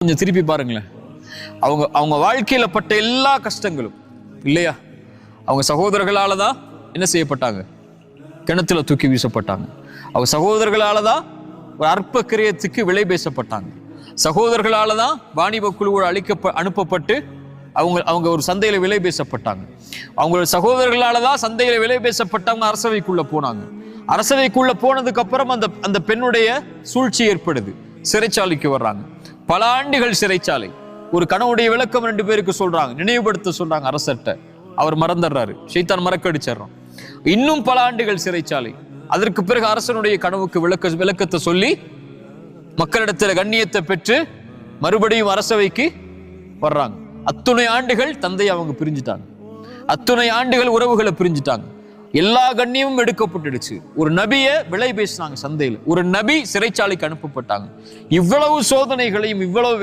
கொஞ்சம் திருப்பி பாருங்களேன். அவங்க அவங்க வாழ்க்கையில பட்ட எல்லா கஷ்டங்களும் இல்லையா, அவங்க சகோதரர்களால தான் என்ன செய்யப்பட்டாங்க, கிணத்துல தூக்கி வீசப்பட்டாங்க. அவங்க சகோதரர்களால தான் ஒரு அற்ப கிரியத்துக்கு விலை பேசப்பட்டாங்க. சகோதரர்களால தான் வாணிப குழுவோடு அனுப்பப்பட்டு அவங்க ஒரு சந்தையில விலை பேசப்பட்டாங்க. அவங்களோட சகோதரர்களால தான் சந்தையில விலை பேசப்பட்டவங்க அரசவைக்குள்ள போனாங்க. அரசவைக்குள்ள போனதுக்கு அப்புறம் அந்த பெண்ணுடைய சூழ்ச்சி ஏற்படுது, சிறைச்சாலைக்கு வர்றாங்க. பல ஆண்டுகள் சிறைச்சாலை. ஒரு கனவுடைய விளக்கம் 2 பேருக்கு சொல்றாங்க, நினைவுபடுத்த சொல்றாங்க அரசர்ட்ட. அவர் மறந்துடுறாரு, ஷைத்தான் மறக்கடிச்சிடறான். இன்னும் பல ஆண்டுகள் சிறைச்சாலை. அதற்கு பிறகு அரசனுடைய கனவுக்கு விளக்கத்தை சொல்லி மக்களிடத்துல கண்ணியத்தை பெற்று மறுபடியும் அரசவைக்கு வர்றாங்க. அத்துணை ஆண்டுகள் தந்தையை அவங்க பிரிஞ்சுட்டாங்க, அத்துணை ஆண்டுகள் உறவுகளை பிரிஞ்சுட்டாங்க. எல்லா கண்ணியமும் எடுக்கப்பட்டுடுச்சு. ஒரு நபிய விலை பேசினாங்க சந்தையில், ஒரு நபி சிறைச்சாலைக்கு அனுப்பப்பட்டாங்க. இவ்வளவு சோதனைகளையும் இவ்வளவு